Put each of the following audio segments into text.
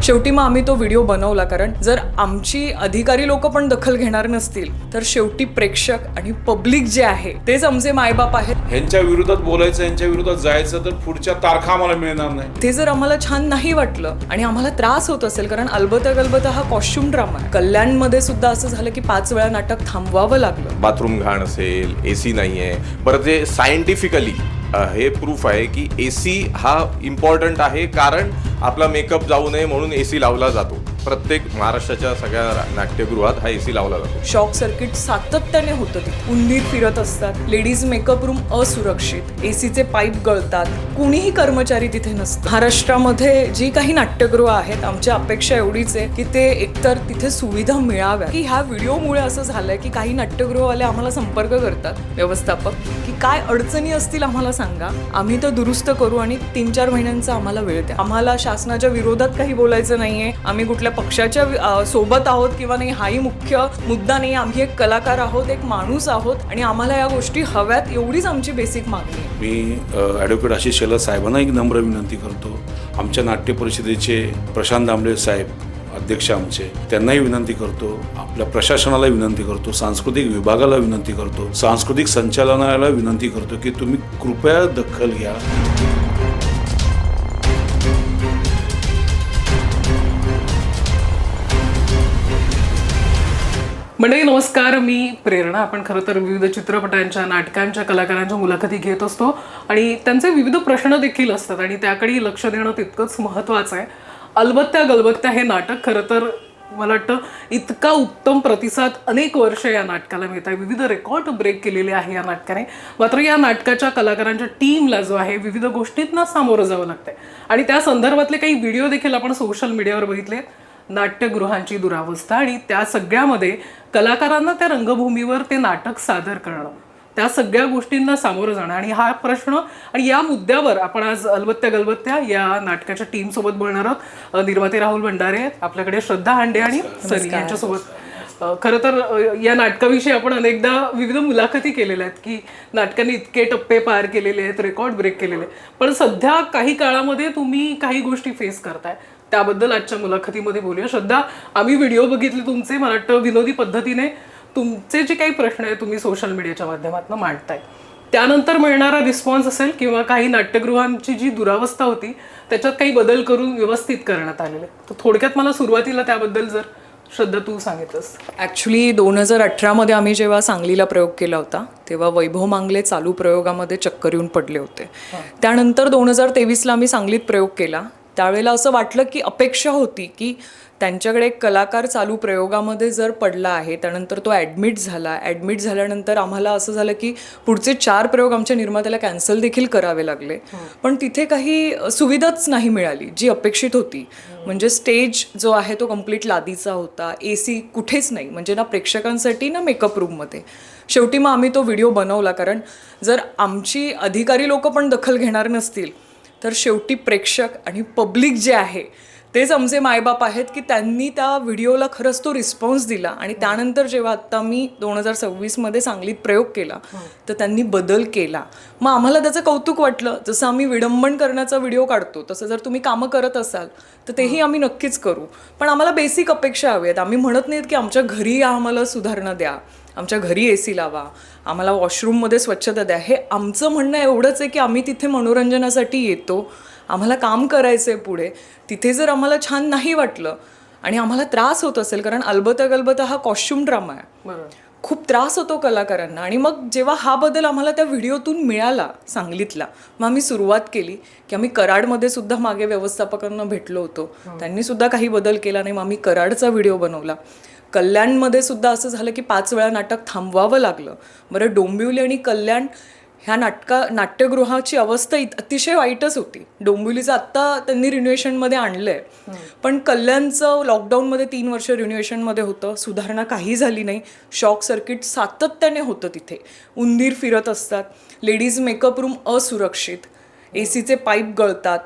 शेवटी मग आम्ही तो व्हिडिओ बनवला, कारण जर आमची अधिकारी लोक पण दखल घेणार नसतील तर शेवटी प्रेक्षक आणि पब्लिक जे आहे तेच आमचे मायबाप आहेत. ह्यांच्या विरोधात बोलायचं, ह्यांच्या विरोधात जायचं तर पुढच्या तारखा आम्हाला मिळणार नाही. ते जर आम्हाला छान नाही वाटलं आणि आम्हाला त्रास होत असेल, कारण अलबत्ता गलबत्ता हा कॉस्ट्युम ड्रामा आहे. कल्याणमध्ये सुद्धा असं झालं की 5 वेळा नाटक थांबवावं लागलं. बाथरूम घाण असेल, AC नाही आहे. परत ते सायंटिफिकली हे प्रूफ आहे की AC हा इम्पॉर्टंट आहे, कारण आपला मेकअप जाऊ नये म्हणून AC लावला जातो. प्रत्येक महाराष्ट्राच्या सगळ्या नाट्यगृहात हा AC लावला जातो. शॉक सर्किट सातत्याने होतं तिथे. उंदीर फिरत असतात, लेडीज मेकअप रूम असुरक्षित, ACचे पाईप गळतात, कुणीही कर्मचारी तिथे नसतं. महाराष्ट्रामध्ये जी काही नाट्यगृह आहेत, आमची अपेक्षा एवढीच आहे की ते एकतर तिथे सुविधा मिळाव्या. की ह्या व्हिडिओमुळे असं झालंय की काही नाट्यगृहवाले आम्हाला संपर्क करतात, व्यवस्थापक, की काय अडचणी असतील आम्हाला सांगा, आम्ही तर दुरुस्त करू आणि 3-4 महिन्यांचा आम्हाला वेळ द्या. आम्हाला शासनाच्या विरोधात काही बोलायचं नाहीये, आम्ही कुठल्या पक्षाच्या सोबत आहोत किंवा नाही हाही मुख्य मुद्दा नाही. आम्ही एक कलाकार आहोत, एक माणूस आहोत आणि आम्हाला या गोष्टी हव्यात, एवढीच आमची बेसिक मागणी आहे. मी ॲडव्होकेट आशिष शेलार साहेबांना एक नम्र विनंती करतो. आमच्या नाट्य परिषदेचे प्रशांत दामले साहेब अध्यक्ष आमचे, त्यांनाही विनंती करतो, आपल्या प्रशासनाला विनंती करतो, सांस्कृतिक विभागाला विनंती करतो, सांस्कृतिक संचालनालयाला विनंती करतो की तुम्ही कृपया दखल घ्या. मंडळी नमस्कार, मी प्रेरणा. आपण खरं तर विविध चित्रपटांच्या, नाटकांच्या कलाकारांच्या मुलाखती घेत असतो आणि त्यांचे विविध प्रश्न देखील असतात आणि त्याकडे लक्ष देणं तितकंच महत्त्वाचं आहे. अलबत्ता गलबत्ता हे नाटक खरं तर मला वाटतं इतका उत्तम प्रतिसाद अनेक वर्ष या नाटकाला मिळत आहे. विविध रेकॉर्ड ब्रेक केलेले आहे या नाटकाने. मात्र या नाटकाच्या कलाकारांच्या टीमला जो आहे विविध गोष्टींना सामोरं जावं लागतंय आणि त्या संदर्भातले काही व्हिडिओ देखील आपण सोशल मीडियावर बघितले. नाट्यगृहांची दुरावस्था आणि त्या सगळ्यामध्ये कलाकारांना त्या रंगभूमीवर ते नाटक सादर करणं, त्या सगळ्या गोष्टींना सामोरं जाणं आणि हा प्रश्न आणि या मुद्द्यावर आपण आज अलबत्त्या गलबत्त्या या नाटकाच्या टीमसोबत बोलणार आहोत. निर्माते राहुल भंडारे, आपल्याकडे श्रद्धा हांडे आणि सनी यांच्यासोबत. खरं तर या नाटकाविषयी आपण अनेकदा विविध मुलाखती केलेल्या आहेत की नाटकाने इतके टप्पे पार केलेले आहेत, रेकॉर्ड ब्रेक केलेले आहेत, पण सध्या काही काळामध्ये तुम्ही काही गोष्टी फेस करताय, त्याबद्दल आजच्या मुलाखतीमध्ये बोलूया. श्रद्धा, आम्ही व्हिडिओ बघितले तुमचे, मला वाटतं विनोदी पद्धतीने तुमचे जे काही प्रश्न आहेत तुम्ही सोशल मीडियाच्या माध्यमातून मांडताय, त्यानंतर मिळणारा रिस्पॉन्स असेल किंवा काही नाट्यगृहांची जी दुरावस्था होती त्याच्यात काही बदल करून व्यवस्थित करण्यात आलेले. तर थोडक्यात मला सुरुवातीला त्याबद्दल जर श्रद्धा तू सांगितलंस. ॲक्च्युली 2018मध्ये आम्ही जेव्हा सांगलीला प्रयोग केला होता तेव्हा वैभव मांगले चालू प्रयोगामध्ये चक्कर येऊन पडले होते. त्यानंतर 2023ला आम्ही सांगलीत प्रयोग केला. त्यावेळेला असं वाटलं की अपेक्षा होती की त्यांच्याकडे एक कलाकार चालू प्रयोगामध्ये जर पडला आहे, त्यानंतर तो ॲडमिट झाल्यानंतर आम्हाला असं झालं की पुढचे 4 प्रयोग आमच्या निर्मात्याला कॅन्सल देखील करावे लागले. पण तिथे काही सुविधाच नाही मिळाली जी अपेक्षित होती. म्हणजे स्टेज जो आहे तो कम्प्लीट लादीचा होता, AC कुठेच नाही, म्हणजे ना प्रेक्षकांसाठी ना मेकअप रूममध्ये. शेवटी मग आम्ही तो व्हिडिओ बनवला, कारण जर आमची अधिकारी लोक पण दखल घेणार नसतील तर शेवटी प्रेक्षक आणि पब्लिक जे आहे तेच आमचे मायबाप आहेत, की त्यांनी त्या व्हिडिओला खरंच तो रिस्पॉन्स दिला. आणि त्यानंतर जेव्हा आत्ता मी 2026मध्ये सांगलीत प्रयोग केला तर त्यांनी बदल केला. मग आम्हाला त्याचं कौतुक वाटलं. जसं आम्ही विडंबन करण्याचा व्हिडिओ काढतो तसं जर तुम्ही कामं करत असाल तर तेही आम्ही नक्कीच करू. पण आम्हाला बेसिक अपेक्षा हवी आहेत. आम्ही म्हणत नाहीत की आमच्या घरी आम्हाला सुधारणा द्या, आमच्या घरी AC लावा, आम्हाला वॉशरूममध्ये स्वच्छता द्या. हे आमचं म्हणणं एवढंच आहे की आम्ही तिथे मनोरंजनासाठी येतो, आम्हाला काम करायचं आहे पुढे. तिथे जर आम्हाला छान नाही वाटलं आणि आम्हाला त्रास होत असेल, कारण अलबत्ता गलबत्ता हा कॉस्ट्युम ड्रामा आहे, खूप त्रास होतो कलाकारांना. आणि मग जेव्हा हा बदल आम्हाला त्या व्हिडिओतून मिळाला सांगलीतला, मग आम्ही सुरुवात केली की आम्ही कराडमध्ये सुद्धा मागे व्यवस्थापकांना भेटलो होतो, त्यांनी सुद्धा काही बदल केला नाही. मग आम्ही कराडचा व्हिडिओ बनवला. कल्याणमध्ये सुद्धा असं झालं की 5 वेळा नाटक थांबवावं लागलं. बरं, डोंबिवली आणि कल्याण ह्या नाट्यगृहाची अवस्था अतिशय वाईटच होती. डोंबिवलीचं आत्ता त्यांनी रिन्युएशनमध्ये आणलं आहे, पण कल्याणचं लॉकडाऊनमध्ये 3 वर्ष रिन्युएशनमध्ये होतं, सुधारणा काही झाली नाही. शॉक सर्किट सातत्याने होतं तिथे. उंदीर फिरत असतात, लेडीज मेकअप रूम असुरक्षित, ACचे पाईप गळतात,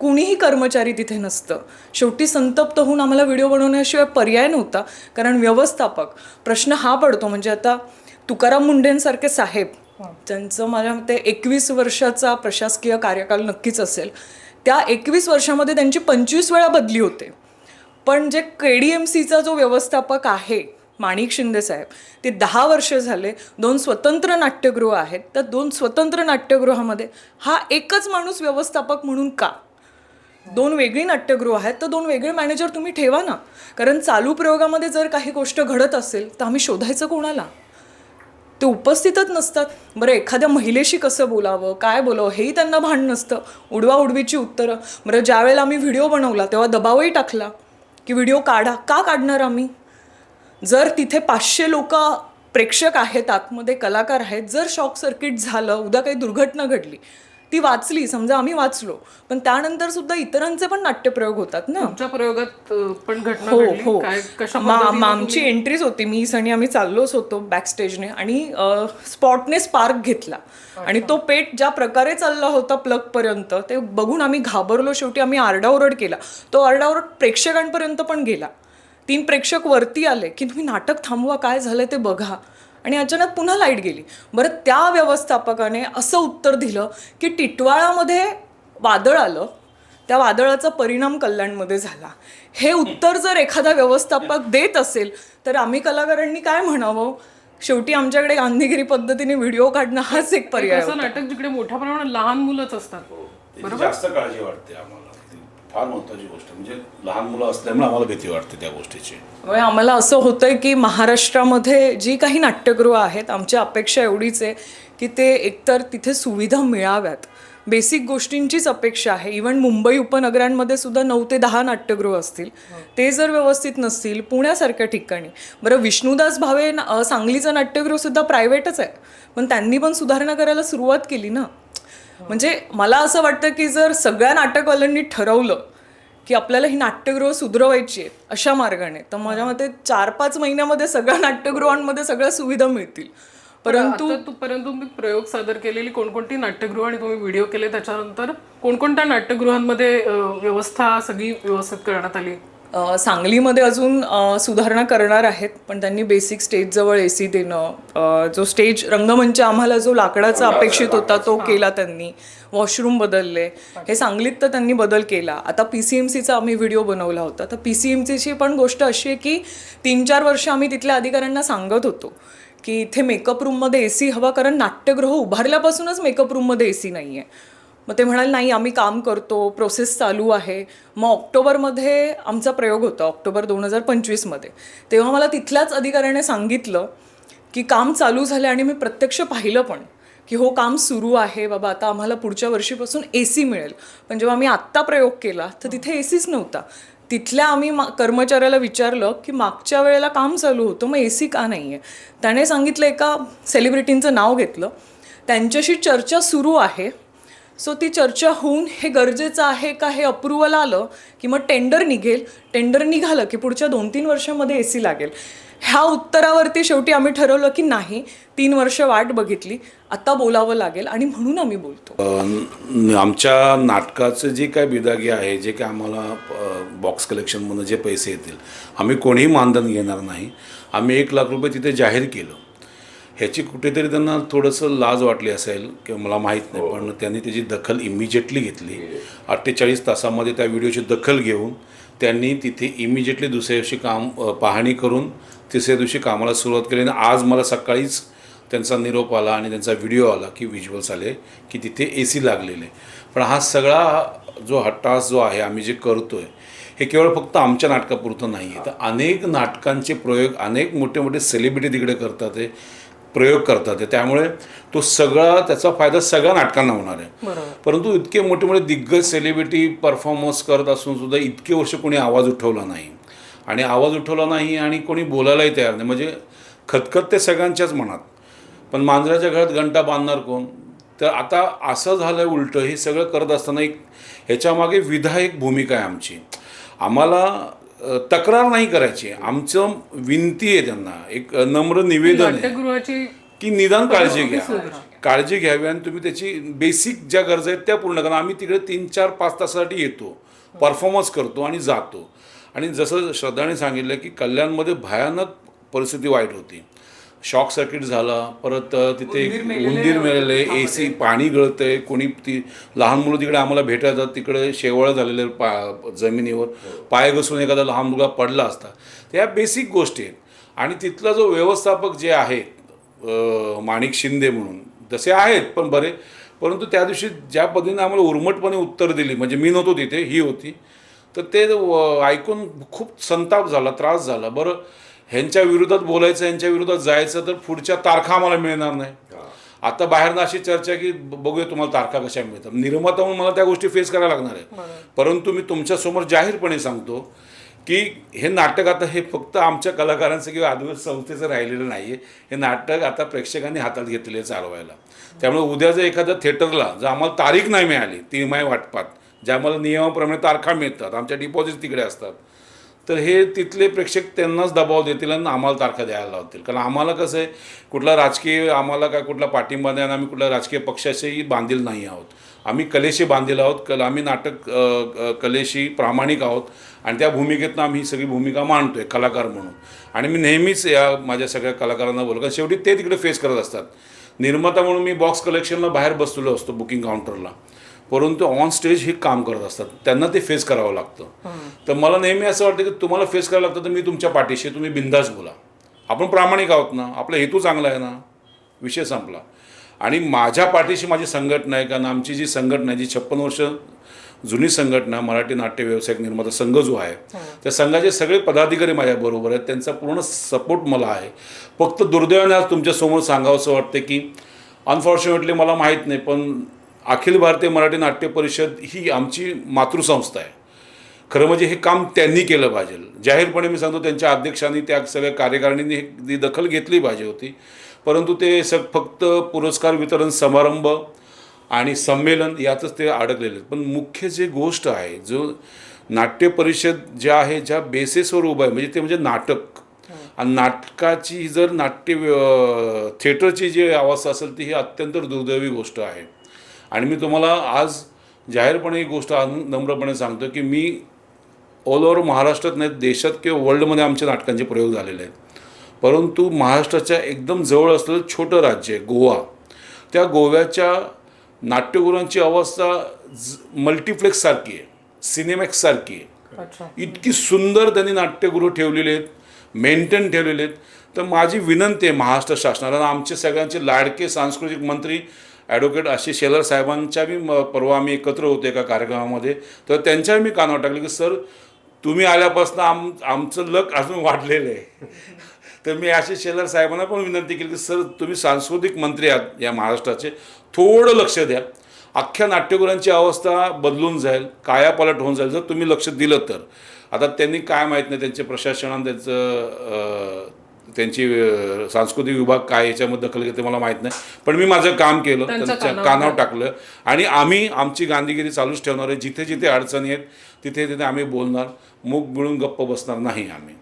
कुणीही कर्मचारी तिथे नसतं. शेवटी संतप्त होऊन आम्हाला व्हिडिओ बनवण्याशिवाय पर्याय नव्हता, कारण व्यवस्थापक प्रश्न हा पडतो. म्हणजे आता तुकाराम मुंढेंसारखे साहेब, त्यांचं माझ्या मते 21 वर्षाचा प्रशासकीय कार्यकाल नक्कीच असेल. त्या 21 वर्षामध्ये त्यांची 25 वेळा बदली होते. पण जे KDMCचा जो व्यवस्थापक आहे माणिक शिंदे साहेब, ते 10 वर्ष झाले 2 स्वतंत्र नाट्यगृह आहेत. तर 2 स्वतंत्र नाट्यगृहामध्ये हा एकच माणूस व्यवस्थापक म्हणून का? 2 वेगळी नाट्यगृह आहेत तर 2 वेगळे मॅनेजर तुम्ही ठेवा ना. कारण चालू प्रयोगामध्ये जर काही गोष्ट घडत असेल तर आम्ही शोधायचं कोणाला? ते उपस्थितच नसतात. बरं, एखाद्या महिलेशी कसं बोलावं, काय बोलावं हेही त्यांना भान नसतं. उडवाउडवीची उत्तरं. बरं, ज्या वेळेला आम्ही व्हिडिओ बनवला तेव्हा दबावही टाकला की व्हिडिओ काढा. का काढणार आम्ही? जर तिथे 500 लोक प्रेक्षक आहेत, आतमध्ये कलाकार आहेत, जर शॉक सर्किट झालं, उद्या काही दुर्घटना घडली, ती वाचली, समजा आम्ही वाचलो, पण त्यानंतर सुद्धा इतरांचे पण नाट्यप्रयोग होतात ना. तुमच्या प्रयोगात पण घटना हो घडली हो. काय, कशा पद्धतीने आमची एंट्रीज होती, मी आणि आम्ही चाललोच होतो बॅक स्टेजने आणि स्पॉटने स्पार्क घेतला आणि तो पेट ज्या प्रकारे चालला होता प्लगपर्यंत ते बघून आम्ही घाबरलो. शेवटी आम्ही आरडाओरड केला. तो आरडाओरड प्रेक्षकांपर्यंत पण गेला. 3 प्रेक्षक वरती आले की तुम्ही नाटक थांबवा, काय झालं ते बघा, आणि अचानक पुन्हा लाईट गेली. बरं, त्या व्यवस्थापकाने असं उत्तर दिलं की टिटवाळामध्ये वादळ आलं, त्या वादळाचा परिणाम कल्याणमध्ये झाला. हे उत्तर जर एखादा व्यवस्थापक देत असेल तर आम्ही कलाकारांनी काय म्हणावं? शेवटी आमच्याकडे गांधीगिरी पद्धतीने व्हिडिओ काढणं हाच एक पर्याय असं नाटक जिकडे मोठ्या प्रमाणात लहान मुलंच असतात. त्याची जास्त काळजी वाटते आम्हाला. ती फार महत्त्वाची गोष्ट म्हणजे लहान मुलं असल्यामुळे आम्हाला भीती वाटते त्या गोष्टीची. त्यामुळे आम्हाला असं होतंय की महाराष्ट्रामध्ये जी काही नाट्यगृह आहेत, आमची अपेक्षा एवढीच आहे की ते एकतर तिथे सुविधा मिळाव्यात. बेसिक गोष्टींचीच अपेक्षा आहे. इव्हन मुंबई उपनगरांमध्ये सुद्धा 9 ते 10 नाट्यगृह असतील. ते जर व्यवस्थित नसतील, पुण्यासारख्या ठिकाणी. बरं, विष्णुदास भावे सांगलीचं नाट्यगृह सुद्धा प्रायव्हेटच आहे, पण त्यांनी पण सुधारणा करायला सुरुवात केली ना. म्हणजे मला असं वाटतं की जर सगळ्या नाटकवाल्यांनी ठरवलं की आपल्याला ही नाट्यगृह सुधरवायची आहेत अशा मार्गाने, तर माझ्या मते 4-5 महिन्यामध्ये सगळ्या नाट्यगृहांमध्ये सगळ्या सुविधा मिळतील. परंतु तुम्ही प्रयोग सादर केलेली कोणकोणती नाट्यगृह आणि तुम्ही व्हिडिओ केले त्याच्यानंतर कोणकोणत्या नाट्यगृहांमध्ये व्यवस्था सगळी व्यवस्थित करण्यात आली? सांगलीमध्ये अजून सुधारणा करणार आहेत, पण त्यांनी बेसिक स्टेजजवळ AC देणं, जो स्टेज रंगमंच आम्हाला जो लाकडाचा अपेक्षित होता तो केला त्यांनी, वॉशरूम बदलले. हे सांगलीत तर त्यांनी बदल केला. आता PCMCचा आम्ही व्हिडिओ बनवला होता. तर PCMCची पण गोष्ट अशी आहे की 3-4 वर्ष आम्ही तिथल्या अधिकाऱ्यांना सांगत होतो की इथे मेकअप रूममध्ये AC हवा, कारण नाट्यगृह उभारल्यापासूनच मेकअप रूममध्ये AC नाही आहे. मग ते म्हणाले नाही, आम्ही काम करतो, प्रोसेस चालू आहे. मग ऑक्टोबरमध्ये आमचा प्रयोग होता, ऑक्टोबर 2025मध्ये. तेव्हा मला तिथल्याच अधिकाऱ्याने सांगितलं की काम चालू झालं आणि मी प्रत्यक्ष पाहिलं पण की हो काम सुरू आहे बाबा, आता आम्हाला पुढच्या वर्षीपासून AC मिळेल. पण जेव्हा मी आत्ता प्रयोग केला तर तिथे ACच नव्हता. तिथल्या आम्ही कर्मचाऱ्याला विचारलं की मागच्या वेळेला काम चालू होतं, मग AC का नाही आहे? त्याने सांगितलं, एका सेलिब्रिटींचं नाव घेतलं, त्यांच्याशी चर्चा सुरू आहे. सो ती चर्चा होऊन हे गरजेचं आहे का हे अप्रुव्हल आलं की मग टेंडर निघेल. टेंडर निघालं की पुढच्या 2-3 वर्षामध्ये AC लागेल. ह्या उत्तरावरती शेवटी आम्ही ठरवलं की नाही, 3 वर्ष वाट बघितली, आता बोलावं लागेल आणि म्हणून आम्ही बोलतो. आमच्या नाटकाचं जे काय बिदागी आहे, जे काय आम्हाला बॉक्स कलेक्शनमधून जे पैसे येतील, आम्ही कोणीही मानधन घेणार नाही. आम्ही 1 लाख रुपये तिथे जाहीर केलं. ह्याची कुठेतरी त्यांना थोडंसं लाज वाटली असेल किंवा मला माहीत नाही, पण त्यांनी त्याची दखल इमिजिएटली घेतली. 48 तासामध्ये त्या व्हिडिओची दखल घेऊन त्यांनी तिथे इमिजिएटली दुसऱ्या दिवशी पाहणी करून तिसऱ्या दिवशी कामाला सुरुवात केली. आणि आज मला सकाळीच त्यांचा निरोप आला आणि त्यांचा व्हिडिओ आला की व्हिज्युअल्स आले की तिथे AC लागलेले. पण हा सगळा जो हट्टास जो आहे आम्ही जे करतो आहे, हे केवळ फक्त आमच्या नाटकापुरतं नाही आहे, तर अनेक नाटकांचे प्रयोग अनेक मोठे मोठे सेलिब्रिटी तिकडे करतात, ते प्रयोग करतात. त्यामुळे तो सगळा त्याचा फायदा सगळ्या नाटकांना होणार आहे. परंतु इतके मोठे मोठे दिग्गज सेलिब्रिटी परफॉर्मन्स करत असून सुद्धा इतके वर्ष कोणी आवाज उठवला नाही आणि आवाज उठवला नाही आणि कोणी बोलायलाही तयार नाही. म्हणजे खतखत ते सगळ्यांच्याच मनात, पण मांजराच्या घरात घंटा बांधणार कोण? तर आता असं झालं आहे उलटं. हे सगळं करत असताना ह्याच्यामागे विधायक भूमिका आहे आमची. आम्हाला तक्रार नाही करायची, आमचं विनंती आहे त्यांना, एक नम्र निवेदन आहे की निदान काळजी घ्यावी आणि तुम्ही त्याची बेसिक ज्या गरजा आहेत त्या पूर्ण करा. आम्ही तिकडे 3-4-5 तासासाठी येतो, परफॉर्मन्स करतो आणि जातो. आणि जसं श्रद्धाने सांगितलं की कल्याणमध्ये भयानक परिस्थिती वाईट होती. शॉक सर्किट झाला, परत तिथे उंदीर मेलेले, AC पाणी गळतंय, कोणी ती लहान मुलं तिकडे आम्हाला भेटायचं, तिकडे शेवळ झालेले जमिनीवर पाय घसरून एखादा लहान मुलगा पडला असता. तर या बेसिक गोष्टी आहेत. आणि तिथला जो व्यवस्थापक जे आहे माणिक शिंदे म्हणून, तसे आहेत पण बरे, परंतु त्या दिवशी ज्या पद्धतीने आम्हाला उर्मटपणे उत्तर दिली, म्हणजे मी नव्हतो तिथे, ही होती, तर ते ऐकून खूप संताप झाला, त्रास झाला. बरं, ह्यांच्या विरोधात बोलायचं, ह्यांच्या विरोधात जायचं, तर पुढच्या तारखा आम्हाला मिळणार नाही. आता बाहेरनं अशी चर्चा की बघूया तुम्हाला तारखा कशा मिळतात. निर्माता म्हणून मला त्या गोष्टी फेस करायला लागणार आहे. परंतु मी तुमच्यासमोर जाहीरपणे सांगतो की हे नाटक आता हे फक्त आमच्या कलाकारांचं किंवा आदिवासी संस्थेचं राहिलेलं नाही आहे. हे नाटक आता प्रेक्षकांनी हातात घेतले चालवायला. त्यामुळे उद्या जर एखाद्या थिएटरला जर आम्हाला तारीख नाही मिळाली, 3 माही वाटपात, ज्या आम्हाला नियमाप्रमाणे तारखा मिळतात, आमच्या डिपॉझिट तिकडे असतात, तर हे तिथले प्रेक्षक त्यांनाच दबाव देतील आणि आम्हाला तारखा द्यायला लावतील. कारण आम्हाला कसं आहे, कुठला राजकीय आम्हाला काय कुठला पाठिंबा नाही आणि आम्ही कुठल्या राजकीय पक्षाशीही बांधील नाही आहोत. आम्ही कलेशी बांधील आहोत. आम्ही नाटक कलेशी प्रामाणिक आहोत आणि त्या भूमिकेतनं आम्ही ही सगळी भूमिका मांडतो आहे कलाकार म्हणून. आणि मी नेहमीच या माझ्या सगळ्या कलाकारांना बोलतो, कारण शेवटी ते तिकडे फेस करत असतात. निर्माता म्हणून मी बॉक्स कलेक्शनला बाहेर बसलेलो असतो बुकिंग काउंटरला, परंतु ऑन स्टेज हे काम करत असतात, त्यांना ते फेस करावं लागतं. तर मला नेहमी असं वाटतं की तुम्हाला फेस करावं लागतं, तर मी तुमच्या पाठीशी, तुम्ही बिंदास बोला, आपण प्रामाणिक आहोत ना, आपला हेतू चांगला आहे ना, विषय संपला. आणि माझ्या पाठीशी माझी संघटना आहे, कारण आमची जी संघटना आहे, जी 56 वर्ष जुनी संघटना मराठी नाट्य व्यावसायिक निर्माता संघ जो आहे, त्या संघाचे सगळे पदाधिकारी माझ्याबरोबर आहेत, त्यांचा पूर्ण सपोर्ट मला आहे. फक्त दुर्दैवाने आज तुमच्यासमोर सांगावंसं वाटतं की अनफॉर्च्युनेटली मला माहीत नाही, पण अखिल भारतीय मराठी नाट्य परिषद ही आमची मातृसंस्था आहे. खरं म्हणजे हे काम त्यांनी केलं पाहिजे. जाहीरपणे मी सांगतो, त्यांच्या अध्यक्षांनी, त्या सगळ्या कार्यकारिणींनी ही दखल घेतली पाहिजे होती. परंतु ते फक्त पुरस्कार वितरण समारंभ आणि संमेलन यातच ते अडकलेले आहेत. पण मुख्य जे गोष्ट आहे, जो नाट्य परिषद ज्या आहे, ज्या बेसिसवर उभं आहे, म्हणजे ते म्हणजे नाटक, आणि नाटकाची जर थिएटरची जी अवस्था असेल ती ही अत्यंत दुर्दैवी गोष्ट आहे. आणि मी तुम्हाला आज जाहीरपणे ही गोष्ट नम्रपणे सांगतो की मी ऑल ओव्हर महाराष्ट्रात नाही, देशात किंवा वर्ल्डमध्ये आमच्या नाटकांचे प्रयोग झालेले आहेत. परंतु महाराष्ट्राच्या एकदम जवळ असलेलं छोटं राज्य आहे गोवा, त्या गोव्याच्या नाट्यगृहांची अवस्था मल्टिप्लेक्ससारखी आहे, सिनेमॅक्ससारखी आहे. इतकी सुंदर त्यांनी नाट्यगृह ठेवलेले आहेत, मेंटेन ठेवलेले आहेत. तर माझी विनंती आहे महाराष्ट्र शासनाला, आमचे सगळ्यांचे लाडके सांस्कृतिक मंत्री ॲडव्होकेट आशिष शेलार साहेबांच्या परवा आम्ही एकत्र होतो एका कार्यक्रमामध्ये, तर त्यांच्या मी कानावर टाकले की सर, तुम्ही आल्यापासून आमचं लक अजून वाढलेलं आहे. तर मी आशिष शेलार साहेबांना पण विनंती केली की सर, तुम्ही सांस्कृतिक मंत्री आहात या महाराष्ट्राचे, थोडं लक्ष द्या. अख्ख्या नाट्यगृहांची अवस्था बदलून जाईल, कायापालट होऊन जाईल जर तुम्ही लक्ष दिलं तर. आता त्यांनी काय माहीत नाही, त्यांचे प्रशासनानं त्यांची सांस्कृतिक विभाग काय याच्यामध्ये दखल घेते मला माहीत नाही, पण मी माझं काम केलं, त्यांच्या कानावर टाकलं. आणि आम्ही आमची गांधीगिरी चालूच ठेवणार आहे. जिथे जिथे अडचणी आहेत तिथे तिथे आम्ही बोलणार, मूग मिळून गप्प बसणार नाही आम्ही.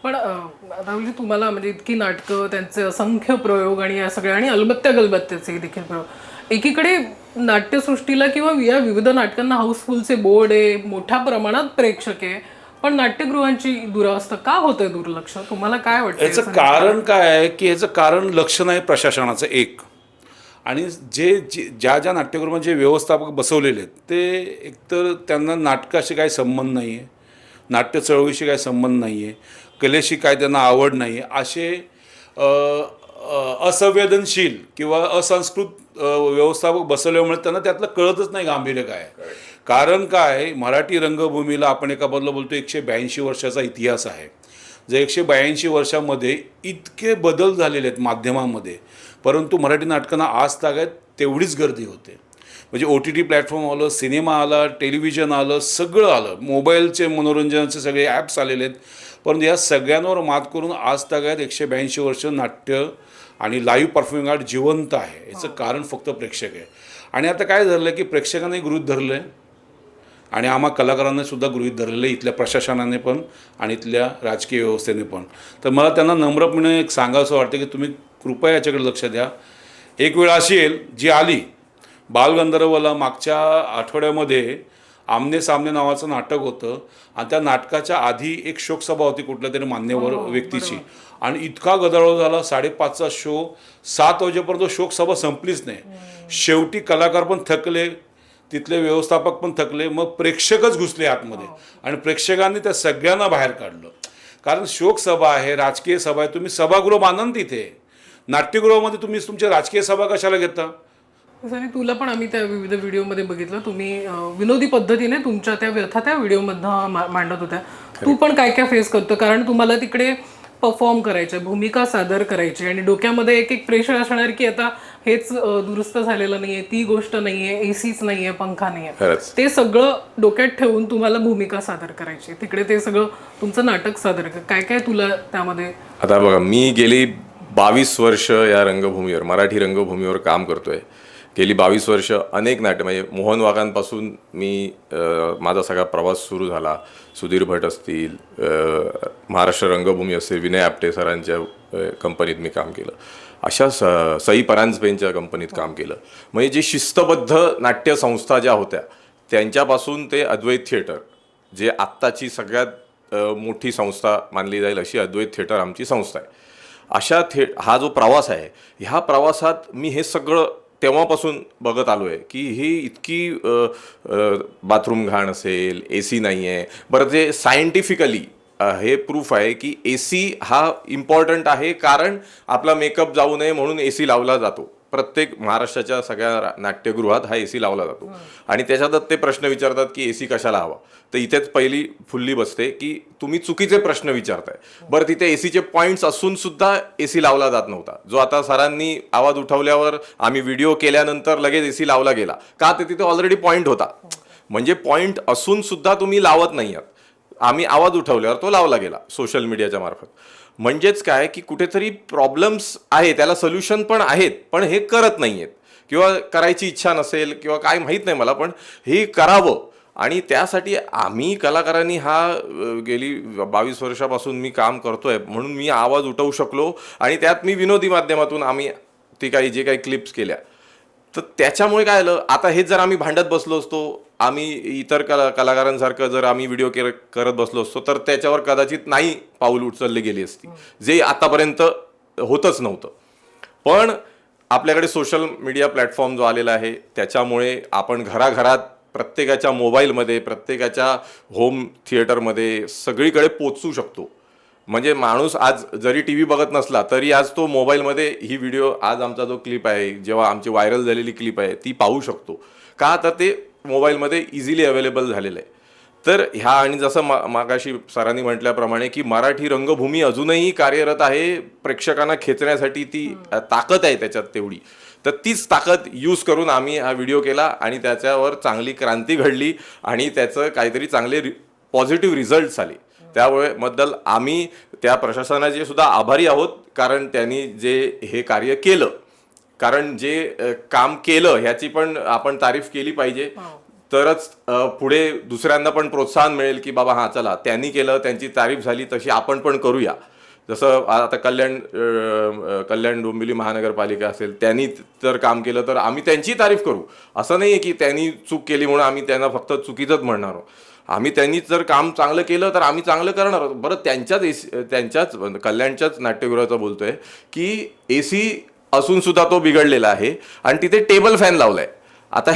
पण राहुलजी, तुम्हाला म्हणजे इतकी नाटकं, त्यांचे असंख्य प्रयोग आणि या सगळ्या, आणि अलबत्त्या गलबत्त्याचे देखील प्रयोग, एकीकडे नाट्यसृष्टीला किंवा या विविध नाटकांना हाऊसफुलचे बोर्ड आहे, मोठ्या प्रमाणात प्रेक्षक आहे, पण नाट्यगृहांची दुरावस्था का होतंय, दुर्लक्ष, तुम्हाला काय वाटतं? याचं कारण काय आहे की याचं कारण लक्ष नाही प्रशासनाचं एक, आणि ज्या ज्या नाट्यगृहांचे जे व्यवस्थापक बसवलेले आहेत ते एकतर त्यांना नाटकाशी काही संबंध नाही आहे, नाट्य चळवळीशी काही संबंध नाही आहे, कलेशी काय त्यांना आवड नाही आहे, असे असंवेदनशील किंवा असंस्कृत व्यवस्थापक बसवल्यामुळे त्यांना त्यातलं कळतच नाही गांभीर्य काय आहे. कारण काय, मराठी रंगभूमीला आपण एका बदल बोलतो 182 वर्षाचा इतिहास आहे. जे 182 वर्षामध्ये इतके बदल झालेले आहेत माध्यमामध्ये, परंतु मराठी नाटकांना आज तागायत तेवढीच गर्दी होते. म्हणजे OTT प्लॅटफॉर्म आलं, सिनेमा आला, टेलिव्हिजन आलं, सगळं आलं, मोबाईलचे मनोरंजनाचे सगळे ॲप्स आलेले आहेत. परंतु या सगळ्यांवर मात करून आज तागायत 182 वर्ष नाट्य आणि लाईव्ह परफॉर्मिंग आर्ट जिवंत आहे. याचं कारण फक्त प्रेक्षक आहे. आणि आता काय झालं की प्रेक्षकांनी गृहीत धरलं आहे आणि आम्हा कलाकारांनी सुद्धा गृहीत धरलेलं आहे, इथल्या प्रशासनाने पण आणि इथल्या राजकीय व्यवस्थेने पण. तर मला त्यांना नम्रपणे एक सांगावंसं वाटतं की तुम्ही कृपया याच्याकडे लक्ष द्या. एक वेळ अशी येईल जी आली, बालगंधर्वला मागच्या आठवड्यामध्ये आमने सामने नावाचं नाटक होतं आणि त्या नाटकाच्या आधी एक शोकसभा होती कुठल्या तरी मान्यवर व्यक्तीची आणि इतका गदारोळ झाला 5:30चा शो 7 वाजेपर्यंत शोकसभा संपलीच नाही. शेवटी कलाकार पण थकले, तिथले व्यवस्थापक पण थकले, मग प्रेक्षकच घुसले आतमध्ये आणि प्रेक्षकांनी त्या सगळ्यांना बाहेर काढलं. कारण शोकसभा आहे, राजकीय सभा आहे, तुम्ही सभागृह बांधा तिथे. नाट्यगृहामध्ये तुम्ही तुमच्या राजकीय सभा कशाला घेता? आणि तुला पण आम्ही त्या विविध व्हिडिओमध्ये बघितलं, तुम्ही विनोदी पद्धतीने तुमच्या त्या व्यथा त्या व्हिडिओमधनं मांडत होत्या. तू पण काय काय फेस करतो, कारण तुम्हाला तिकडे परफॉर्म करायचे, भूमिका सादर करायची आणि डोक्यामध्ये एक एक प्रेशर असणार की आता हेच दुरुस्त झालेलं नाहीये, ती गोष्ट नाहीये, एसीच नाहीये, पंखा नाहीये, ते सगळं डोक्यात ठेवून तुम्हाला भूमिका सादर करायची. तिकडे ते सगळं तुमचं नाटक सादर काय काय तुला त्यामध्ये. आता बघा, मी गेली 22 वर्ष या रंगभूमीवर, मराठी रंगभूमीवर काम करतोय. गेली 22 वर्ष अनेक नाट्य, म्हणजे मोहन वाघांपासून मी माझा सगळा प्रवास सुरू झाला. सुधीर भट असतील, महाराष्ट्र रंगभूमी असेल, विनय आपटे सरांच्या कंपनीत मी काम केलं, अशा सई परांजपेंच्या कंपनीत काम केलं. म्हणजे जी शिस्तबद्ध नाट्यसंस्था ज्या होत्या त्यांच्यापासून ते अद्वैत थिएटर, जे आत्ताची सगळ्यात मोठी संस्था मानली जाईल अशी अद्वैत थिएटर आमची संस्था आहे. अशा हा जो प्रवास आहे, ह्या प्रवासात मी हे सगळं तेव्हापासून बघत आलो आहे की ही इतकी बाथरूम घाण असेल, ए सी नाही आहे. बरं, ते सायंटिफिकली हे प्रूफ आहे की ए सी हा इम्पॉर्टंट आहे, कारण आपला मेकअप जाऊ नये म्हणून ए सी लावला जातो. प्रत्येक महाराष्ट्राच्या सगळ्या नाट्यगृहात हा ए सी लावला जातो. आणि त्याच्यातच ते प्रश्न विचारतात की ए सी कशाला हवा. तर इथेच पहिली फुल्ली बसते की तुम्ही चुकीचे प्रश्न विचारताय. बरं, तिथे ए सीचे पॉईंट्स असून सुद्धा ए सी लावला जात नव्हता, जो आता सरांनी आवाज उठवल्यावर आम्ही व्हिडिओ केल्यानंतर लगेच ए सी लावला गेला. का? तर तिथे ऑलरेडी पॉईंट होता. म्हणजे पॉईंट असून सुद्धा तुम्ही लावत नाही आहात. आम्ही आवाज उठवल्यावर तो लावला गेला सोशल मीडियाच्या मार्फत. म्हणजेच काय की कुठेतरी प्रॉब्लेम्स आहे, त्याला सोल्युशन पण आहेत, पण हे करत नाही आहेत किंवा करायची इच्छा नसेल किंवा काय माहीत नाही मला, पण हे करावं. आणि त्यासाठी आम्ही कलाकारांनी गेली 22 वर्षापासून मी काम करतोय म्हणून मी आवाज उठवू शकलो. आणि त्यात मी विनोदी माध्यमातून आम्ही जे काही क्लिप्स केल्या, तर त्याच्यामुळे काय आलं, आता हेच जर आम्ही भांडत बसलो असतो, आम्ही इतर कलाकारांसारखं जर आम्ही व्हिडिओ करत बसलो असतो, तर त्याच्यावर कदाचित नाही पाऊल उचलली गेली असती, जे आतापर्यंत होतच नव्हतं. पण आपल्याकडे सोशल मीडिया प्लॅटफॉर्म जो आलेला आहे, त्याच्यामुळे आपण घराघरात, प्रत्येकाच्या मोबाईलमध्ये, प्रत्येकाच्या होम थिएटरमध्ये सगळीकडे पोचू शकतो. म्हणजे माणूस आज जरी टी व्ही बघत नसला तरी आज तो मोबाईलमध्ये ही व्हिडिओ, आज आमचा जो क्लिप आहे, जेव्हा आमची व्हायरल झालेली क्लिप आहे, ती पाहू शकतो. का? तर ते मोबाईलमध्ये इझिली अवेलेबल झालेलं आहे. तर ह्या, आणि जसं मागाशी सरांनी म्हटल्याप्रमाणे की मराठी रंगभूमी अजूनही कार्यरत आहे, प्रेक्षकांना खेचण्यासाठी ती ताकद आहे त्याच्यात तेवढी. तर तीच ताकद यूज करून आम्ही हा व्हिडिओ केला आणि त्याच्यावर चांगली क्रांती घडली आणि त्याचं काहीतरी चांगले पॉझिटिव्ह रिझल्ट्स आले. त्यामुळे बद्दल आम्ही त्या प्रशासनाचे सुद्धा आभारी आहोत, कारण त्यांनी जे हे कार्य केलं, कारण जे काम केलं ह्याची पण आपण तारीफ केली पाहिजे. तरच पुढे दुसऱ्यांना पण प्रोत्साहन मिळेल की बाबा हां चला, त्यांनी केलं, त्यांची तारीफ झाली, तशी आपण पण करूया. जसं आता कल्याण डोंबिवली महानगरपालिका असेल, त्यांनी जर काम केलं तर आम्ही त्यांची तारीफ करू. असं नाही आहे की त्यांनी चूक केली म्हणून आम्ही त्यांना फक्त चुकीचंच म्हणणार आहोत. आम्ही त्यांनी जर काम चांगलं केलं तर आम्ही चांगलं करणार आहोत. बरं, त्यांच्याच कल्याणच्याच नाट्यगृहाचं बोलतोय की ए सी असून सुद्धा तो बिघडलेला आहे आणि तिथे टेबल फॅन लावलाय. आता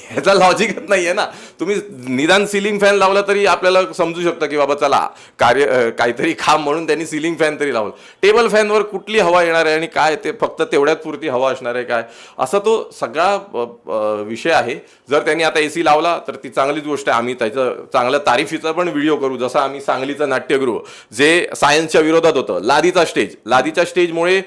ह्याचा लॉजिकच नाही आहे ना. तुम्ही निदान सिलिंग फॅन लावला तरी आपल्याला समजू शकतं की बाबा चला काहीतरी काम म्हणून त्यांनी सिलिंग फॅन तरी लावलं. टेबल फॅनवर कुठली हवा येणार आहे आणि काय ते फक्त तेवढ्यात पुरती हवा असणार आहे काय, असा तो सगळा विषय आहे. जर त्यांनी आता ए सी लावला तर ती चांगलीच गोष्ट आहे. आम्ही त्याचं चांगल्या तारीफीचा पण व्हिडिओ करू. जसं आम्ही सांगलीचं नाट्यगृह जे सायन्सच्या विरोधात होतं, लादीच्या स्टेजमुळे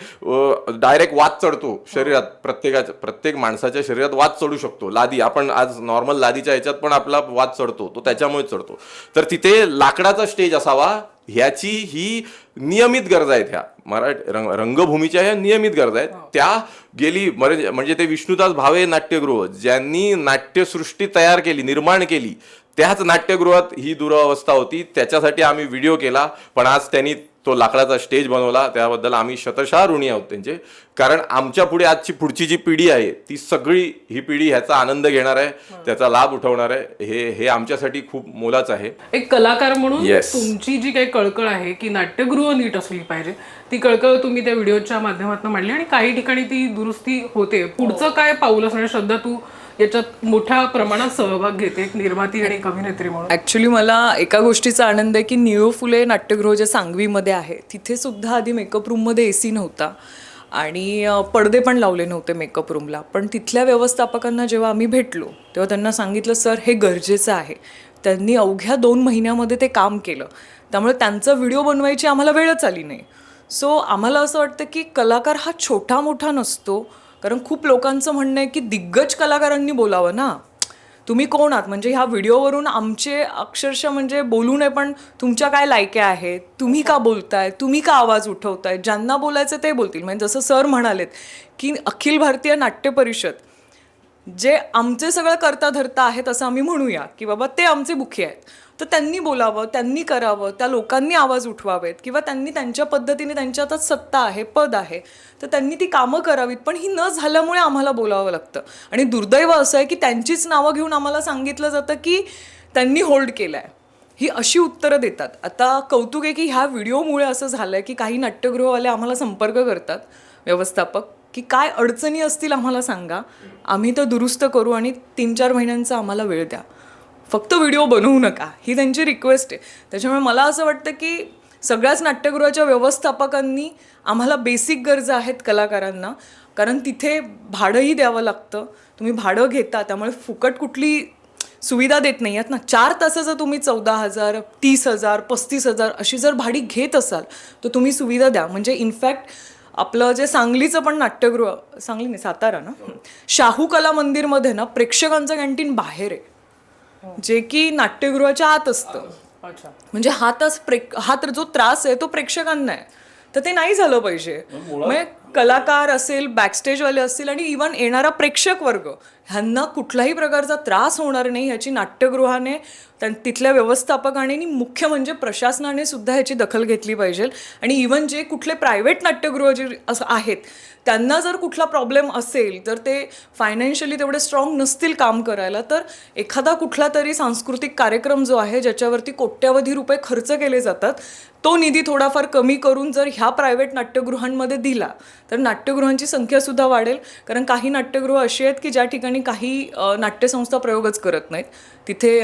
डायरेक्ट वाद चढतो शरीरात, प्रत्येक माणसाच्या शरीरात वाद चढू शकतो. लादी, आपण आज नॉर्मल लादीच्या ह्याच्यात पण आपला वाद चढतो, तो त्याच्यामुळे चढतो. तर तिथे लाकडाचा स्टेज असावा, ह्याची ही नियमित गरज आहेत. ह्या मराठी रंगभूमीच्या ह्या नियमित गरजा आहेत. त्या गेली म्हणजे ते विष्णुदास भावे नाट्यगृह ज्यांनी नाट्यसृष्टी तयार केली, निर्माण केली, त्याच नाट्यगृहात ही दुरावस्था होती, त्याच्यासाठी आम्ही व्हिडिओ केला. पण आज त्यांनी तो लाकडाचा स्टेज बनवला, त्याबद्दल आम्ही शतशः ऋणी आहोत त्यांचे. कारण आमच्या पुढे पुढची जी पिढी आहे ती सगळी ही पिढी ह्याचा आनंद घेणार आहे, त्याचा लाभ उठवणार आहे. हे आमच्यासाठी खूप मोलाचं आहे. एक कलाकार म्हणून Yes. तुमची जी काही कळकळ आहे की नाट्यगृह नीट असली पाहिजे, ती कळकळ तुम्ही त्या व्हिडिओच्या माध्यमातून मांडली आणि काही ठिकाणी ती दुरुस्ती होते. पुढचं काय पाऊल असणार? श्रद्धा, तू याच्यात मोठ्या प्रमाणात सहभाग घेते एक निर्माती आणि एक अभिनेत्री म्हणून. ॲक्च्युली मला एका गोष्टीचा आनंद आहे की निळू फुले नाट्यगृह जे सांगवीमध्ये आहे तिथे सुद्धा आधी मेकअप रूममध्ये AC नव्हता आणि पडदे पण लावले नव्हते मेकअप रूमला. पण तिथल्या व्यवस्थापकांना जेव्हा आम्ही भेटलो तेव्हा त्यांना सांगितलं, सर हे गरजेचं आहे. त्यांनी अवघ्या 2 महिन्यामध्ये ते काम केलं. त्यामुळे त्यांचा व्हिडिओ बनवायची आम्हाला वेळच आली नाही. सो आम्हाला असं वाटतं की कलाकार हा छोटा मोठा नसतो. कारण खूप लोकांचं म्हणणं आहे की दिग्गज कलाकारांनी बोलावं ना, तुम्ही कोण आहात? म्हणजे ह्या व्हिडिओवरून आमचे अक्षरशः म्हणजे बोलू नये, पण तुमच्या काय लायक्या आहेत, तुम्ही का बोलताय, तुम्ही का आवाज उठवताय, ज्यांना बोलायचं ते बोलतील. म्हणजे जसं सर म्हणालेत की अखिल भारतीय नाट्य परिषद जे आमचे सगळं करता धरता आहेत असं आम्ही म्हणूया की बाबा ते आमचे मुखी आहेत, तर त्यांनी बोलावं, त्यांनी करावं, त्या लोकांनी आवाज उठवावेत किंवा त्यांनी त्यांच्या पद्धतीने, त्यांच्या हातात सत्ता आहे, पद आहे, तर त्यांनी ती कामं करावीत. पण ही न झाल्यामुळे आम्हाला बोलावं लागतं. आणि दुर्दैव असं आहे की त्यांचीच नावं घेऊन आम्हाला सांगितलं जातं की त्यांनी होल्ड केलं आहे. ही अशी उत्तरं देतात. आता कौतुक आहे की ह्या व्हिडिओमुळे असं झालं आहे की काही नाट्यगृहवाले आम्हाला संपर्क करतात, व्यवस्थापक, की काय अडचणी असतील आम्हाला सांगा, आम्ही तर दुरुस्त करू आणि 3-4 महिन्यांचा आम्हाला वेळ द्या, फक्त व्हिडिओ बनवू नका, ही त्यांची रिक्वेस्ट आहे. त्याच्यामुळे मला असं वाटतं की सगळ्याच नाट्यगृहाच्या व्यवस्थापकांनी आम्हाला बेसिक गरजा आहेत कलाकारांना, कारण तिथे भाडंही द्यावं लागतं. तुम्ही भाडं घेता त्यामुळे फुकट कुठली सुविधा देत नाही आहेत ना. 4 तासाचं तुम्ही 14,000, 30,000, 35,000 अशी जर भाडी घेत असाल तर तुम्ही सुविधा द्या. म्हणजे इनफॅक्ट आपलं जे सांगलीचं पण नाट्यगृह, सांगली नाही सातारा ना, शाहू कला मंदिरमध्ये ना प्रेक्षकांचं कॅन्टीन बाहेर आहे, जे की नाट्यगृहाच्या आत असतं. म्हणजे हा तर जो त्रास आहे तो प्रेक्षकांना आहे, तर ते नाही झालं पाहिजे. म्हणजे कलाकार असेल, बॅकस्टेजवाले असतील आणि इव्हन येणारा प्रेक्षक वर्ग ह्यांना कुठल्याही प्रकारचा त्रास होणार नाही ह्याची नाट्यगृहाने, तिथल्या व्यवस्थापकाने आणि मुख्य म्हणजे प्रशासनाने सुद्धा ह्याची दखल घेतली पाहिजे. आणि इव्हन जे कुठले प्रायव्हेट नाट्यगृह जे असं आहेत त्यांना जर कुठला प्रॉब्लेम असेल, जर ते फायनान्शियली तेवढे स्ट्रॉंग नसतील काम करायला, तर एखादा कुठला तरी सांस्कृतिक कार्यक्रम जो आहे ज्याच्यावरती कोट्यावधी रुपये खर्च केले जातात, तो निधी थोडाफार कमी करून जर ह्या प्रायव्हेट नाट्यगृहांमध्ये दिला तर नाट्यगृहांची संख्यासुद्धा वाढेल. कारण काही नाट्यगृह अशी आहेत की ज्या ठिकाणी काही नाट्यसंस्था प्रयोगच करत नाहीत, तिथे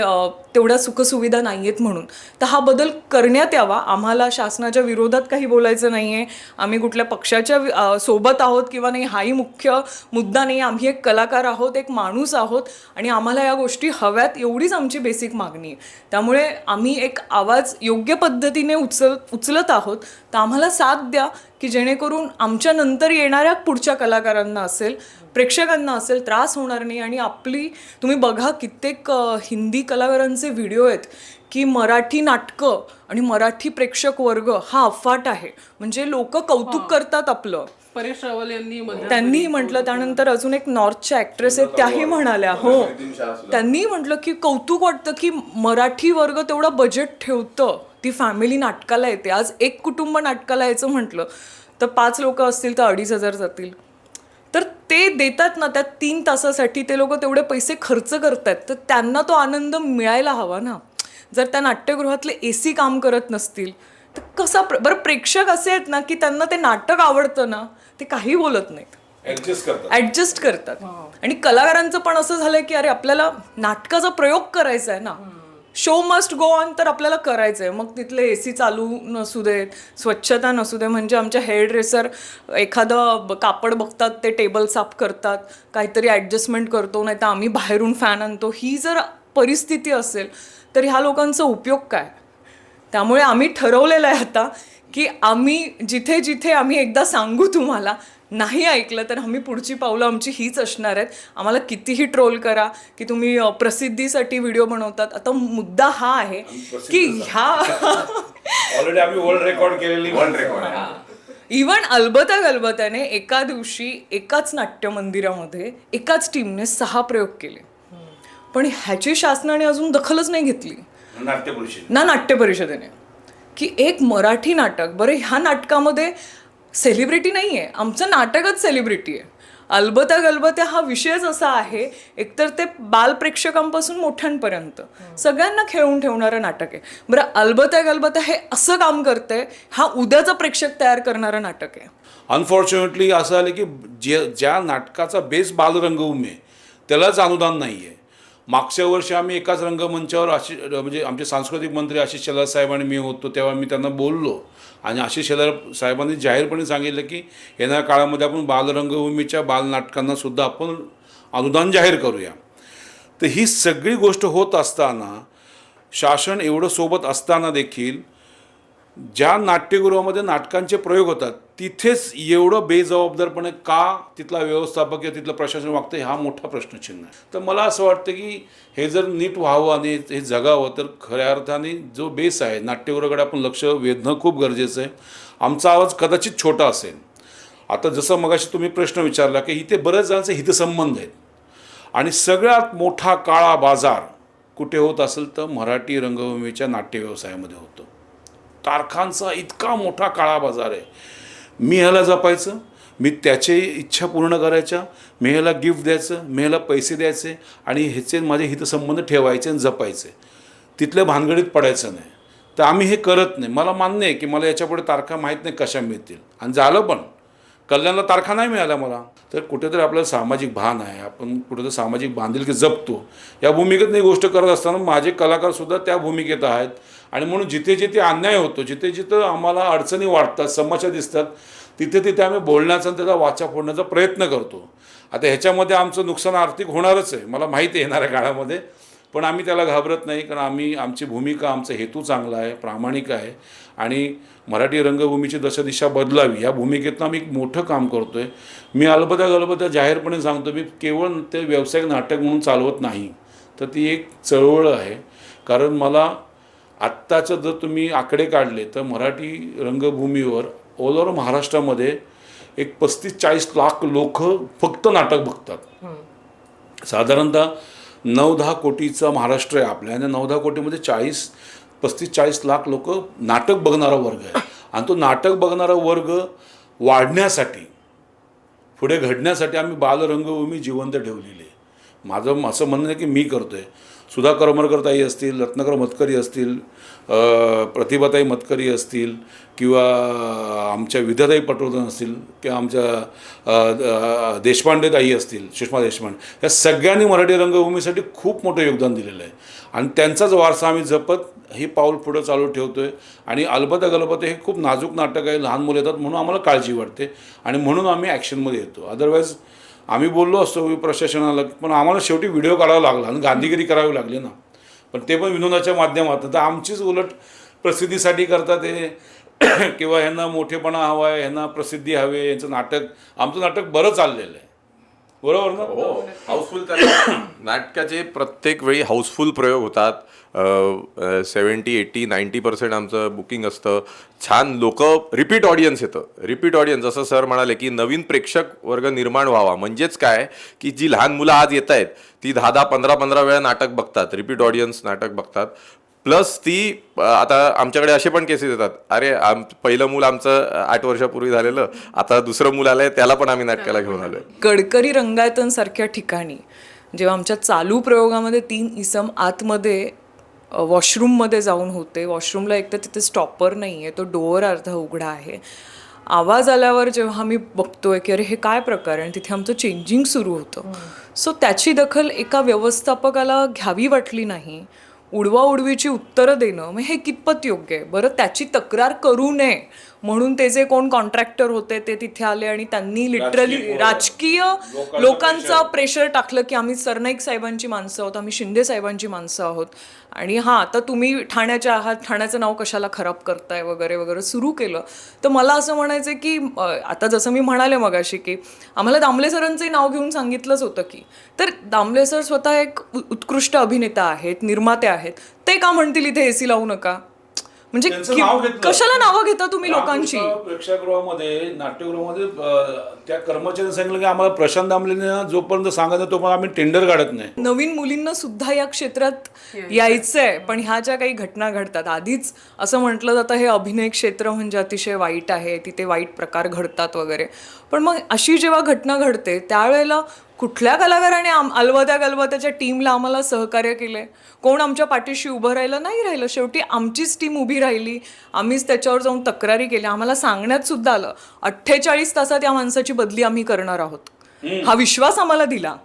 तेवढ्या सुखसुविधा नाही आहेत म्हणून. तर हा बदल करण्यात यावा. आम्हाला शासनाच्या विरोधात काही बोलायचं नाही आहे, आम्ही कुठल्या पक्षाच्या सोबत आहोत किंवा नाही, हाही मुख्य मुद्दा नाही. आम्ही एक कलाकार आहोत, एक माणूस आहोत आणि आम्हाला या गोष्टी हव्यात, एवढीच आमची बेसिक मागणी आहे. त्यामुळे आम्ही एक आवाज योग्य पद्धतीने उचलत आहोत, तर आम्हाला साथ द्या की जेणेकरून आमच्या नंतर येणाऱ्या पुढच्या कलाकारांना असेल, प्रेक्षकांना असेल, त्रास होणार नाही. आणि तुम्ही बघा कित्येक हिंदी कलाकारांचे व्हिडिओ आहेत की मराठी नाटकं आणि मराठी प्रेक्षक वर्ग हा अफाट आहे. म्हणजे लोक कौतुक करतात आपलं. परेश रावल यांनी त्यांनीही म्हटलं, त्यानंतर अजून एक नॉर्थच्या ॲक्ट्रेस आहेत त्याही म्हणाल्या, हो, त्यांनीही म्हटलं की कौतुक वाटतं की मराठी वर्ग तेवढं बजेट ठेवतं, ती फॅमिली नाटकाला येते. आज एक कुटुंब नाटकाला यायचं म्हटलं तर 5 लोक असतील तर 2,500 जातील. तर ते देतात ना त्या 3 तासासाठी, ते लोक तेवढे पैसे खर्च करतात, तर त्यांना तो आनंद मिळायला हवा ना. जर त्या नाट्यगृहातले AC काम करत नसतील तर कसा बरं, प्रेक्षक असे आहेत ना की त्यांना ते नाटक आवडतं ना, ते काही बोलत नाहीत, ऍडजस्ट करतात. आणि कलाकारांचं पण असं झालंय की अरे आपल्याला नाटकाचा प्रयोग करायचा आहे ना, शो मस्ट गो ऑन, तर आपल्याला करायचं आहे. मग तिथले AC चालू नसू देत, स्वच्छता नसू दे, म्हणजे आमच्या हेअर ड्रेसर एखादं कापड बघतात, ते टेबल साफ करतात, काहीतरी ॲडजस्टमेंट करतो, नाही तर आम्ही बाहेरून फॅन आणतो. ही जर परिस्थिती असेल तर ह्या लोकांचा उपयोग काय? त्यामुळे आम्ही ठरवलेलं आहे आता की आम्ही जिथे जिथे आम्ही एकदा सांगू तुम्हाला, नाही ऐकलं तर आम्ही पुढची पावलं आमची हीच असणार आहेत. आम्हाला कितीही ट्रोल करा की तुम्ही प्रसिद्धीसाठी व्हिडिओ बनवतात, आता मुद्दा हा आहे की ह्या ऑलरेडी आम्ही वर्ल्ड रेकॉर्ड केलेली इव्हन अलबत्याने एका दिवशी एकाच नाट्य मंदिरामध्ये एकाच टीमने 6 प्रयोग केले. पण ह्याची शासनाने अजून दखलच नाही घेतली नाट्य परिषद ना नाट्य परिषदेने, की एक मराठी नाटक, बरं ह्या नाटकामध्ये सेलिब्रिटी नाही आहे, आमचं नाटकच सेलिब्रिटी आहे. अलबत्या गलबत्या हा विषयच असा आहे, एकतर ते बालप्रेक्षकांपासून मोठ्यांपर्यंत सगळ्यांना खेळून ठेवणारं नाटक आहे. बरं अलबत्या गलबत्या हे असं काम करतंय, हा उद्याचा प्रेक्षक तयार करणारं नाटक आहे. अनफॉर्च्युनेटली असं आलं की ज्या नाटकाचा बेस बालरंगभूमी आहे त्यालाच अनुदान नाही आहे. मागच्या वर्षी आम्ही एकाच रंगमंचावर म्हणजे आमचे सांस्कृतिक मंत्री आशिष शेलार साहेब आणि मी होतो, तेव्हा मी त्यांना बोललो आणि आशिष शेलार साहेबांनी जाहीरपणे सांगितलं की येणाऱ्या काळामध्ये आपण बालरंगभूमीच्या बालनाटकांना सुद्धा आपण अनुदान जाहीर करूया. तर ही सगळी गोष्ट होत असताना, शासन एवढं सोबत असताना देखील ज्या नाट्यगृहामध्ये नाटकांचे प्रयोग होतात तिथेच एवढं बेजबाबदारपणे का तिथला व्यवस्थापक किंवा तिथलं प्रशासन वागतं, हा मोठा प्रश्नचिन्ह आहे. तर मला असं वाटतं की हे जर नीट व्हावं आणि हे जगावं तर खऱ्या अर्थाने जो बेस आहे नाट्यगृहाकडे आपण लक्ष वेधणं खूप गरजेचं आहे. आमचा आवाज कदाचित छोटा असेल. आता जसं मगाशी तुम्ही प्रश्न विचारला की इथे बऱ्याच जणांचे हितसंबंध आहेत आणि सगळ्यात मोठा काळा बाजार कुठे होत असेल तर मराठी रंगभूमीच्या नाट्य व्यवसायामध्ये होतो. तारखांचा इतका मोठा काळा बाजार आहे. मी ह्याला जपायचं, मी त्याची इच्छा पूर्ण करायच्या, मी ह्याला गिफ्ट द्यायचं, मी ह्याला पैसे द्यायचे आणि ह्याचे माझे हितसंबंध ठेवायचे आणि जपायचे, तिथल्या भानगडीत पडायचं नाही. तर आम्ही हे करत नाही. मला मान्य आहे की मला याच्यापुढे तारखा माहीत नाही कशा मिळतील आणि झालं पण कल्याणला तारखा नाही मिळाल्या मला. तर कुठेतरी आपल्याला सामाजिक भान आहे, आपण कुठेतरी सामाजिक बांधिलकी जपतो. या भूमिकेत ही गोष्ट करत असताना माझे कलाकारसुद्धा त्या भूमिकेत आहेत आणि म्हणून जिथे जिथे अन्याय होतो, जिथे जिथं आम्हाला अडचणी वाटतात, समस्या दिसतात, तिथे तिथे आम्ही बोलण्याचा आणि त्याचा वाचा फोडण्याचा प्रयत्न करतो. आता ह्याच्यामध्ये आमचं नुकसान आर्थिक होणारच आहे, मला माहिती आहे येणाऱ्या काळामध्ये, पण आम्ही त्याला घाबरत नाही. कारण आमची भूमिका, आमचा हेतू चांगला आहे, प्रामाणिक आहे आणि मराठी रंगभूमीची दशदिशा बदलावी या भूमिकेतनं आम्ही एक मोठं काम करतो आहे. मी अलबत्या जाहीरपणे सांगतो, मी केवळ ते व्यावसायिक नाटक म्हणून चालवत नाही, तर ती एक चळवळ आहे. कारण मला आत्ताचं जर तुम्ही आकडे काढले तर मराठी रंगभूमीवर ऑल ओव्हर महाराष्ट्रामध्ये एक 35-40 लाख लोक फक्त नाटक बघतात. साधारणतः 9-10 कोटीचा महाराष्ट्र आहे आपल्या आणि 9-10 कोटीमध्ये 35-40 लाख लोक नाटक बघणारा वर्ग आहे. आणि तो नाटक बघणारा वर्ग वाढण्यासाठी, पुढे घडण्यासाठी आम्ही बालरंगभूमी जिवंत ठेवलेली आहे. माझं असं म्हणणं आहे की मी करतो आहे. सुधा करमरकर ताई असतील, रत्नाकर मतकरी असतील, प्रतिभाताई मतकरी असतील किंवा आमच्या विद्याताई पटवर्धन असतील किंवा आमच्या देशपांडे ताई असतील, सुषमा देशपांडे, या सगळ्यांनी मराठी रंगभूमीसाठी खूप मोठं योगदान दिलेलं आहे आणि त्यांचाच वारसा आम्ही जपत ही पाऊल पुढं चालू ठेवतो आहे. आणि अलबत्या गलबत्या हे खूप नाजूक नाटक आहे, लहान मुलं येतात म्हणून आम्हाला काळजी वाटते आणि म्हणून आम्ही ॲक्शनमध्ये येतो. अदरवाईज आम्ही बोललो असतो प्रशासनाला, पण आम्हाला शेवटी व्हिडिओ काढावा लागला आणि गांधीगिरी करावी लागली ना, पण ते पण विनोदाच्या माध्यमातून. तर आमचीच उलट प्रसिद्धीसाठी करतात ते किंवा ह्यांना मोठेपणा हवा आहे, ह्यांना प्रसिद्धी हवी आहे, आमचं नाटक बरं चाललेलं आहे. बरोबर ना? हो, हाऊसफुल. नाटकाचे प्रत्येक वेळी हाऊसफुल प्रयोग होतात. 70, 80, 90% आमचं बुकिंग असतं. छान लोक, रिपीट ऑडियन्स येतं. रिपीट ऑडियन्स, जसं सर म्हणाले की नवीन प्रेक्षक वर्ग निर्माण व्हावा. म्हणजेच काय की जी लहान मुलं आज येत आहेत ती 10-10, 15-15 वेळा नाटक बघतात, रिपीट ऑडियन्स नाटक बघतात. प्लस ती आता आमच्याकडे असे पण केसेस येतात, अरे पहिलं मूल आमचं 8 वर्षापूर्वी झालेलं, आता दुसरं मूल आलंय, त्याला पण आम्ही नाटकाला घेऊन आलोय. गडकरी रंगायतन सारख्या ठिकाणी जेव्हा आमच्या चालू प्रयोगामध्ये 3 इसम आतमध्ये वॉशरूममध्ये जाऊन होते, वॉशरूमला एक तर तिथे स्टॉपर नाही आहे, तो डोअर अर्धा उघडा आहे, आवाज आल्यावर जेव्हा आम्ही बघतोय की अरे हे काय प्रकार आहे, आणि तिथे आमचं चेंजिंग सुरू होतं. सो त्याची दखल एका व्यवस्थापकाला घ्यावी वाटली नाही. उडवाउडवीची उत्तरं देणं मग हे कितपत योग्य आहे? बरं, त्याची तक्रार करू नये म्हणून ते जे कोण कॉन्ट्रॅक्टर होते ते तिथे आले आणि त्यांनी लिटरली राजकीय लोकांचा प्रेशर टाकलं की आम्ही सरनाईक साहेबांची माणसं आहोत, आम्ही शिंदे साहेबांची माणसं आहोत आणि हां आता तुम्ही ठाण्याच्या आहात, ठाण्याचं नाव कशाला खराब करताय वगैरे वगैरे सुरू केलं. तर मला असं म्हणायचं की आता जसं मी म्हणाले मगाशी की आम्हाला दामले सरांचंही नाव घेऊन सांगितलंच होतं की, तर दामले सर स्वतः एक उत्कृष्ट अभिनेता आहेत, निर्माते आहेत, ते का म्हणतील इथे AC लावू नका? म्हणजे त्यांचं नाव घेतलं. कशाला नावं घेता तुम्ही लोकांची? प्रेक्षागृहामध्ये नाट्यगृहामध्ये त्या कर्मचाऱ्यांनी सांगितलं की आम्हाला प्रशांत दामलेंना जोपर्यंत सांगत नाही तोपर्यंत आम्ही टेंडर काढत नाही. नवीन मुलींना सुद्धा या क्षेत्रात यायचंय, पण ह्या ज्या काही घटना घडतात, आधीच असं म्हटलं जातं हे अभिनय क्षेत्र म्हणजे अतिशय वाईट आहे, तिथे वाईट प्रकार घडतात वगैरे. पण मग अशी जेव्हा घटना घडते त्यावेळेला कुठल्या कलाकाराने अलवत्या गलबत्याच्या टीमला आम्हाला सहकार्य केले? कोण आमच्या पाठीशी उभं राहिलं? नाही राहिलं. शेवटी आमचीच टीम उभी राहिली, आम्हीच त्याच्यावर जाऊन तक्रारी केल्या. आम्हाला सांगण्यात सुद्धा आलं 48 तासात या माणसाची बदली आम्ही करणार आहोत, हा विश्वास आम्हाला दिला.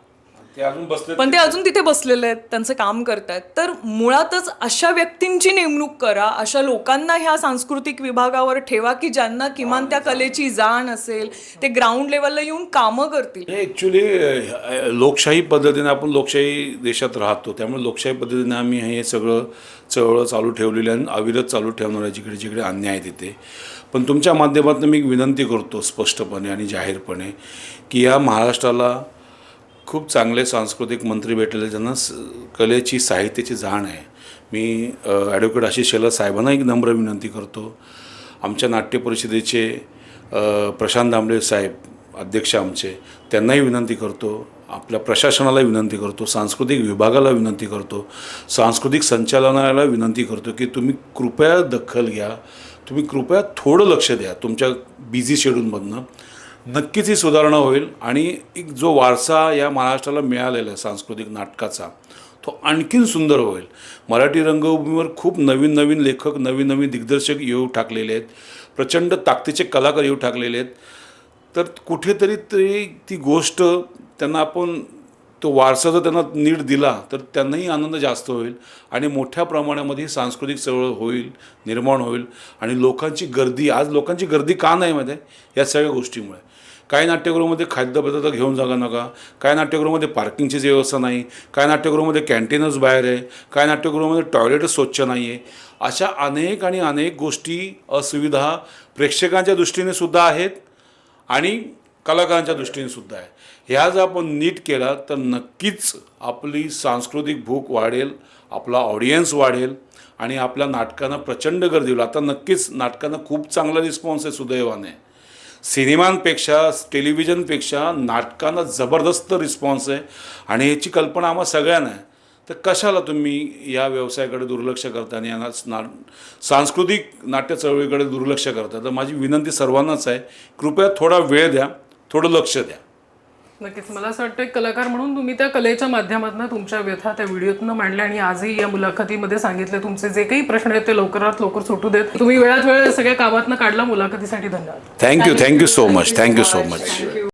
ते अजून बसले. पण ते अजून तिथे बसलेले आहेत, त्यांचं काम करतायत. तर मुळातच अशा व्यक्तींची नेमणूक करा, अशा लोकांना ह्या सांस्कृतिक विभागावर ठेवा की ज्यांना किमान त्या कलेची जाण असेल, ते ग्राउंड लेवलला येऊन कामं करतील. हे ॲक्च्युली लोकशाही पद्धतीने, आपण लोकशाही देशात राहतो, त्यामुळे लोकशाही पद्धतीने आम्ही हे सगळं चळवळ चालू ठेवलेली आणि अविरत चालू ठेवणार आहे जिकडे जिकडे अन्याय आहे तिथे. पण तुमच्या माध्यमातून मी विनंती करतो स्पष्टपणे आणि जाहीरपणे की या महाराष्ट्राला खूप चांगले सांस्कृतिक मंत्री भेटलेले ज्यांना कलेची साहित्याची जाण आहे. मी ॲडव्होकेट आशिष शेलार साहेबांना एक नम्र विनंती करतो. आमच्या नाट्य परिषदेचे प्रशांत दामले साहेब अध्यक्ष आमचे, त्यांनाही विनंती करतो. आपल्या प्रशासनाला विनंती करतो, सांस्कृतिक विभागाला विनंती करतो, सांस्कृतिक संचालनालयाला विनंती करतो की तुम्ही कृपया दखल घ्या, तुम्ही कृपया थोडं लक्ष द्या. तुमच्या बिझी शेड्यूलमधनं नक्कीच ही सुधारणा होईल आणि एक जो वारसा या महाराष्ट्राला मिळालेला आहे सांस्कृतिक नाटकाचा, तो आणखीन सुंदर होईल. मराठी रंगभूमीवर खूप नवीन नवीन लेखक, नवीन नवीन दिग्दर्शक येऊ टाकलेले आहेत, प्रचंड ताकदीचे कलाकार येऊ टाकलेले आहेत. तर कुठेतरी ती गोष्ट त्यांना आपण तो वारसा जर त्यांना नीट दिला तर त्यांनाही आनंद जास्त होईल आणि मोठ्या प्रमाणामध्ये सांस्कृतिक चळवळ होईल, निर्माण होईल. आणि लोकांची गर्दी का नाही माहिती आहे? या सगळ्या गोष्टीमुळे. काही नाट्यगृहामध्ये खाद्यपदार्थ घेऊन जागा नका, काही नाट्यगृहामध्ये पार्किंगची व्यवस्था नाही, काही नाट्यगृहामध्ये कॅन्टीनच बाहेर आहे, काही नाट्यगृहामध्ये टॉयलेटच स्वच्छ नाही आहे. अशा अनेक गोष्टी, असुविधा प्रेक्षकांच्या दृष्टीने सुद्धा आहेत आणि कलाकारांच्या दृष्टीने सुद्धा आहे. ह्या जर आपण नीट केला तर नक्कीच आपली सांस्कृतिक भूक वाढेल, आपला ऑडियन्स वाढेल आणि आपल्या नाटकांना प्रचंड गर्दी होईल. आता नक्कीच नाटकांना खूप चांगला रिस्पॉन्स आहे सुदैवाने. सिनेमांपेक्षा, टेलिव्हिजनपेक्षा नाटकांना जबरदस्त रिस्पॉन्स आहे आणि याची कल्पना आम्हा सगळ्यांना आहे. तर कशाला तुम्ही या व्यवसायाकडे दुर्लक्ष करता आणि यांना सांस्कृतिक नाट्य चळवळीकडे दुर्लक्ष करता? तर माझी विनंती सर्वांनाच आहे, कृपया थोडा वेळ द्या, थोडं लक्ष द्या. नक्कीच. मला असं वाटतं एक कलाकार म्हणून तुम्ही त्या कलेच्या माध्यमातून तुमच्या व्यथा त्या व्हिडिओतून मांडल्या आणि आजही या मुलाखतीमध्ये सांगितले. तुमचे जे काही प्रश्न आहेत ते लवकरात लवकर सुटू देत. तुम्ही वेळात वेळ सगळ्या कामातनं काढला. मुलाखतीसाठी धन्यवाद. Thank you so much.